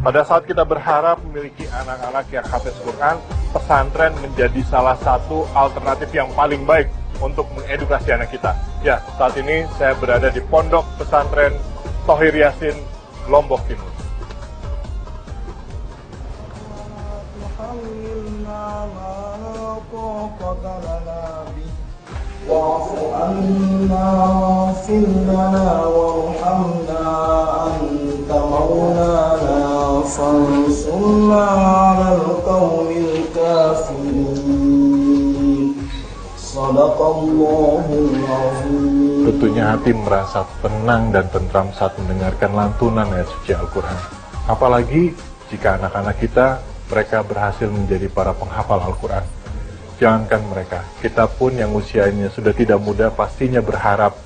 Pada saat kita berharap memiliki anak-anak yang hafiz Quran, pesantren menjadi salah satu alternatif yang paling baik untuk mengedukasi anak kita. Ya, saat ini saya berada di Pondok Pesantren Thohir Yasin, Lombok Timur. Tentunya hati merasa tenang dan tentram saat mendengarkan lantunan ayat suci Al-Quran. Apalagi jika anak-anak kita, mereka berhasil menjadi para penghafal Al-Quran. Jangankan mereka, kita pun yang usianya sudah tidak muda pastinya berharap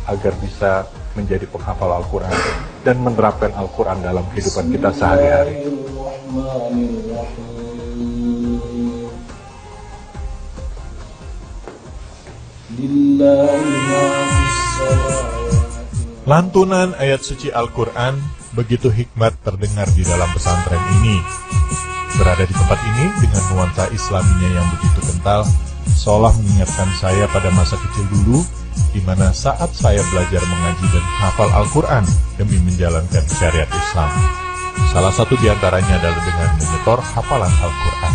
agar bisa menjadi penghafal Al-Quran dan menerapkan Al-Quran dalam kehidupan kita sehari-hari. Lantunan ayat suci Al-Quran begitu hikmat terdengar di dalam pesantren ini. Berada di tempat ini dengan nuansa Islaminya yang begitu kental, seolah mengingatkan saya pada masa kecil dulu, di mana saat saya belajar mengaji dan hafal Al-Quran demi menjalankan syariat Islam. Salah satu di antaranya adalah dengan menyetor hafalan Al-Quran.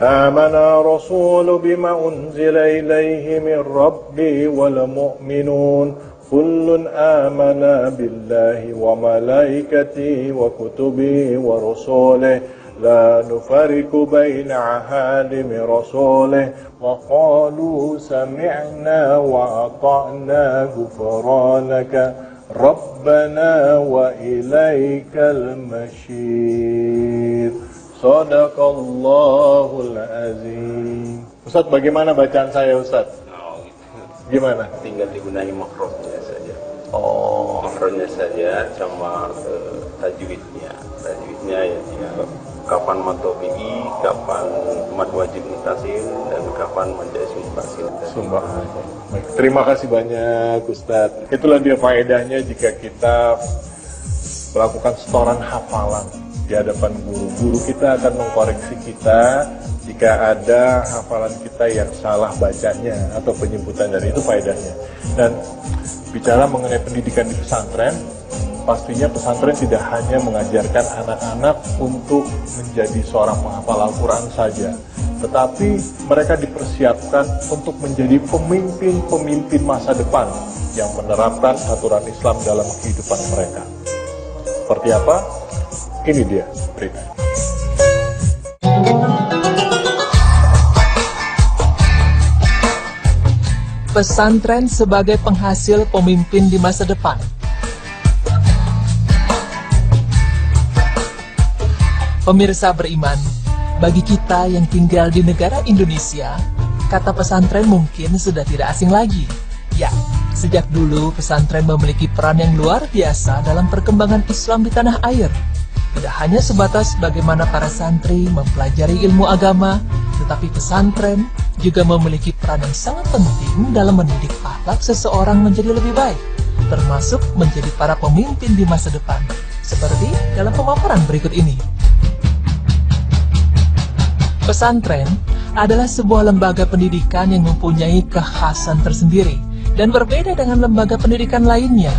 Amana Rasulu bima unzila ilaihi min Rabbi wal mu'minun kullun amana billahi wa malaikatihi wa kutubihi wa rusulihi la nufariqu baina ahadin min rasulih wa qalu sami'na wa ata'na ghufranaka rabbana wa ilaikal masyir. Shadaqallahul azim. Ustaz, bagaimana bacaan saya, Ustaz? Gimana? Tinggal digunakan makhrajnya saja. Oh, Makhrajnya saja sama tajwidnya. Tajwidnya ya kapan mad tabi'i, kapan mad wajib mutasil, dan kapan mad jaiz mutasil. Baik, terima kasih banyak Ustaz. Itulah dia faedahnya jika kita melakukan setoran hafalan di hadapan guru. Guru kita akan mengkoreksi kita jika ada hafalan kita yang salah bacanya atau penyebutan dari itu faedahnya. Dan bicara mengenai pendidikan di pesantren, pastinya pesantren tidak hanya mengajarkan anak-anak untuk menjadi seorang penghafal Al-Quran saja, tetapi mereka dipersiapkan untuk menjadi pemimpin-pemimpin masa depan yang menerapkan aturan Islam dalam kehidupan mereka. Seperti apa? Ini dia berita. Pesantren sebagai penghasil pemimpin di masa depan. Pemirsa beriman, bagi kita yang tinggal di negara Indonesia, kata pesantren mungkin sudah tidak asing lagi. Ya, sejak dulu pesantren memiliki peran yang luar biasa dalam perkembangan Islam di tanah air. Tidak hanya sebatas bagaimana para santri mempelajari ilmu agama, tetapi pesantren juga memiliki peran yang sangat penting dalam mendidik akhlak seseorang menjadi lebih baik, termasuk menjadi para pemimpin di masa depan, seperti dalam pemaparan berikut ini. Pesantren adalah sebuah lembaga pendidikan yang mempunyai kekhasan tersendiri dan berbeda dengan lembaga pendidikan lainnya.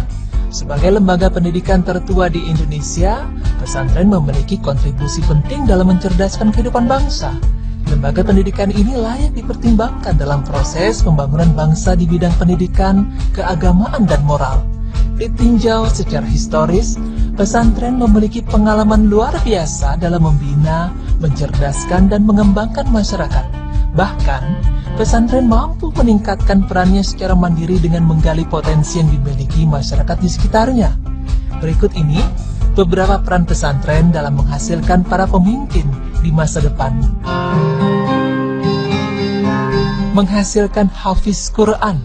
Sebagai lembaga pendidikan tertua di Indonesia, pesantren memiliki kontribusi penting dalam mencerdaskan kehidupan bangsa. Lembaga pendidikan ini layak dipertimbangkan dalam proses pembangunan bangsa di bidang pendidikan, keagamaan, dan moral. Ditinjau secara historis, pesantren memiliki pengalaman luar biasa dalam membina, mencerdaskan, dan mengembangkan masyarakat. Bahkan, pesantren mampu meningkatkan perannya secara mandiri dengan menggali potensi yang dimiliki masyarakat di sekitarnya. Berikut ini beberapa peran pesantren dalam menghasilkan para pemimpin di masa depan. Menghasilkan hafiz Quran.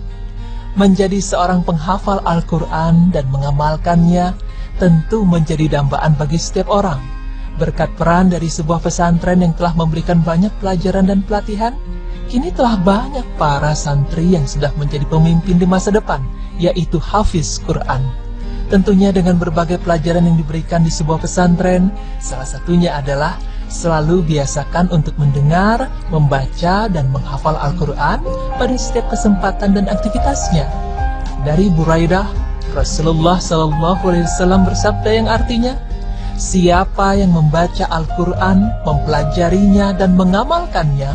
Menjadi seorang penghafal Al-Quran dan mengamalkannya tentu menjadi dambaan bagi setiap orang. Berkat peran dari sebuah pesantren yang telah memberikan banyak pelajaran dan pelatihan, kini telah banyak para santri yang sudah menjadi pemimpin di masa depan, yaitu hafiz Quran. Tentunya dengan berbagai pelajaran yang diberikan di sebuah pesantren, salah satunya adalah selalu biasakan untuk mendengar, membaca, dan menghafal Al-Quran pada setiap kesempatan dan aktivitasnya. Dari Buraidah, Rasulullah SAW bersabda yang artinya, siapa yang membaca Al-Quran, mempelajarinya, dan mengamalkannya,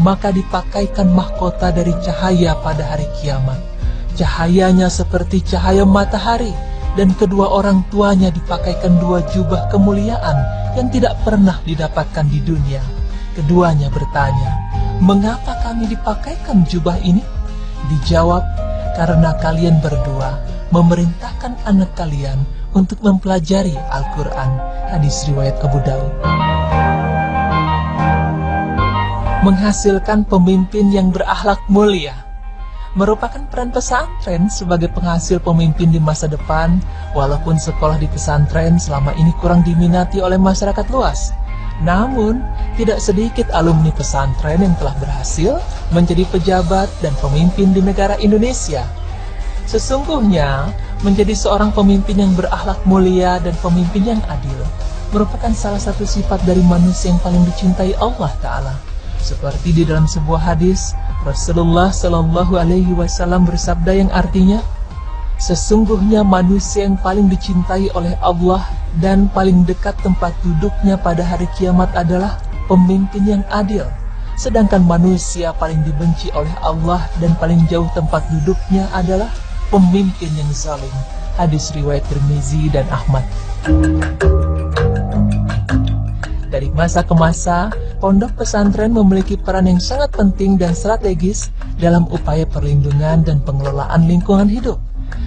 maka dipakaikan mahkota dari cahaya pada hari kiamat. Cahayanya seperti cahaya matahari, dan kedua orang tuanya dipakaikan dua jubah kemuliaan yang tidak pernah didapatkan di dunia. Keduanya bertanya, mengapa kami dipakaikan jubah ini? Dijawab, karena kalian berdua memerintahkan anak kalian untuk mempelajari Al-Quran. Hadis riwayat Abu Daud. Menghasilkan pemimpin yang berakhlak mulia merupakan peran pesantren sebagai penghasil pemimpin di masa depan, walaupun sekolah di pesantren selama ini kurang diminati oleh masyarakat luas. Namun, tidak sedikit alumni pesantren yang telah berhasil menjadi pejabat dan pemimpin di negara Indonesia. Sesungguhnya, menjadi seorang pemimpin yang berakhlak mulia dan pemimpin yang adil merupakan salah satu sifat dari manusia yang paling dicintai Allah Ta'ala. Seperti di dalam sebuah hadis, Rasulullah SAW bersabda yang artinya, sesungguhnya manusia yang paling dicintai oleh Allah dan paling dekat tempat duduknya pada hari kiamat adalah pemimpin yang adil. Sedangkan manusia paling dibenci oleh Allah dan paling jauh tempat duduknya adalah pemimpin yang zalim. Hadis riwayat Tirmizi dan Ahmad. Dari masa ke masa, pondok pesantren memiliki peran yang sangat penting dan strategis dalam upaya perlindungan dan pengelolaan lingkungan hidup.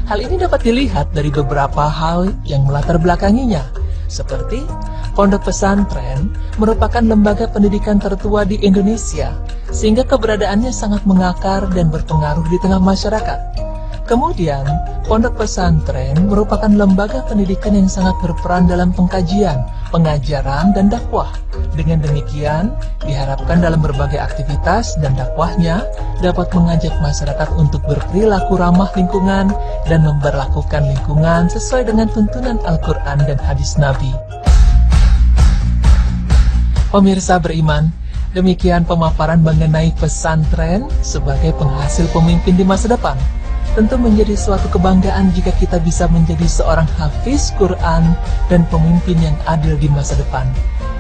Hal ini dapat dilihat dari beberapa hal yang melatar belakanginya, seperti pondok pesantren merupakan lembaga pendidikan tertua di Indonesia, sehingga keberadaannya sangat mengakar dan berpengaruh di tengah masyarakat. Kemudian, pondok pesantren merupakan lembaga pendidikan yang sangat berperan dalam pengkajian, pengajaran, dan dakwah. Dengan demikian, diharapkan dalam berbagai aktivitas dan dakwahnya dapat mengajak masyarakat untuk berperilaku ramah lingkungan dan memperlakukan lingkungan sesuai dengan tuntunan Al-Quran dan hadis Nabi. Pemirsa beriman, demikian pemaparan mengenai pesantren sebagai penghasil pemimpin di masa depan. Tentu menjadi suatu kebanggaan jika kita bisa menjadi seorang hafiz Quran dan pemimpin yang adil di masa depan.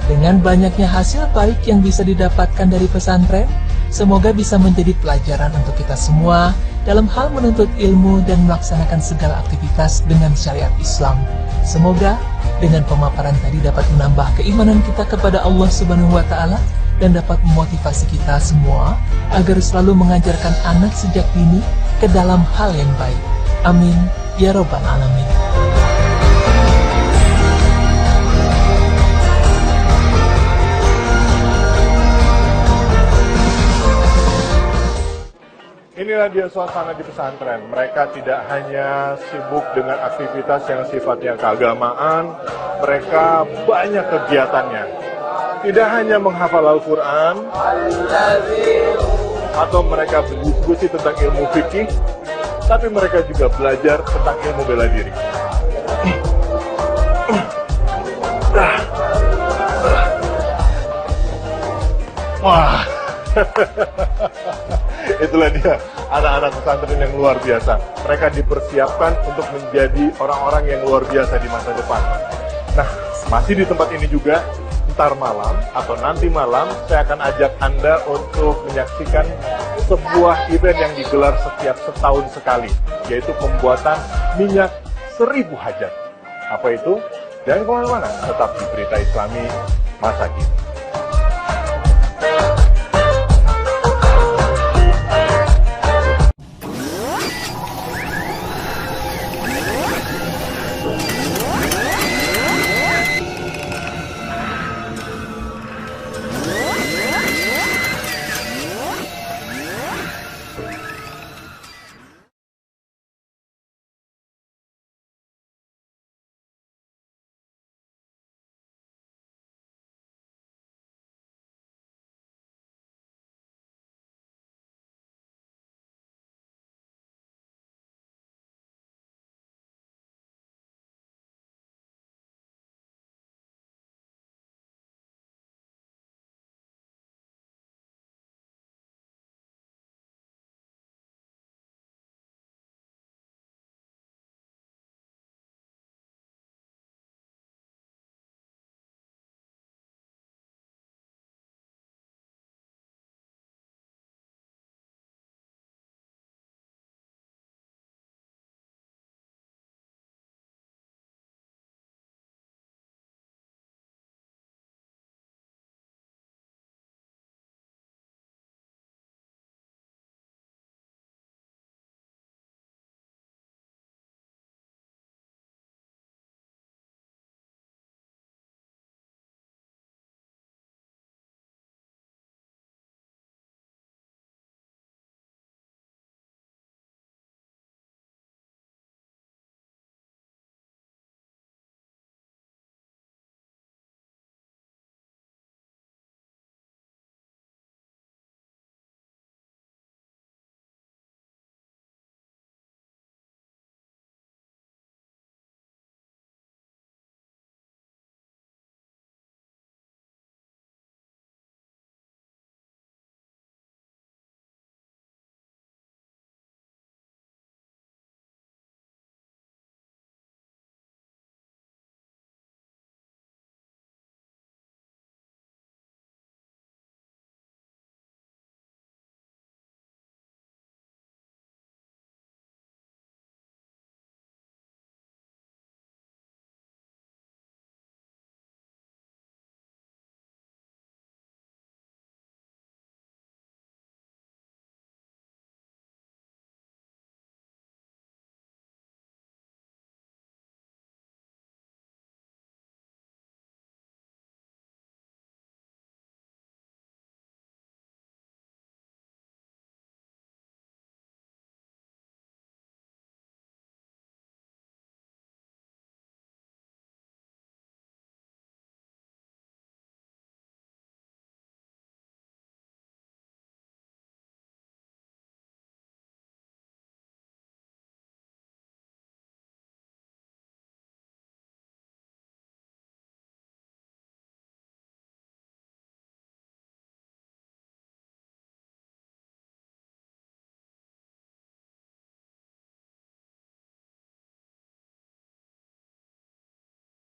Dengan banyaknya hasil baik yang bisa didapatkan dari pesantren, semoga bisa menjadi pelajaran untuk kita semua dalam hal menuntut ilmu dan melaksanakan segala aktivitas dengan syariat Islam. Semoga dengan pemaparan tadi dapat menambah keimanan kita kepada Allah Subhanahu wa Ta'ala dan dapat memotivasi kita semua agar selalu mengajarkan anak sejak dini ke dalam hal yang baik. Amin ya Rabbal Alamin. Inilah dia suasana di pesantren. Mereka tidak hanya sibuk dengan aktivitas yang sifatnya keagamaan, mereka banyak kegiatannya. Tidak hanya menghafal Al-Quran, atau mereka berdiskusi tentang ilmu fikih, tapi mereka juga belajar tentang ilmu bela diri. Wah, itulah dia anak-anak pesantren yang luar biasa. Mereka dipersiapkan untuk menjadi orang-orang yang luar biasa di masa depan. Nah, masih di tempat ini juga, ntar malam atau nanti malam saya akan ajak Anda untuk menyaksikan sebuah event yang digelar setiap setahun sekali, yaitu pembuatan minyak 1000 hajat. Apa itu? Jangan kemana-mana, tetap di Berita Islami Masa Kini.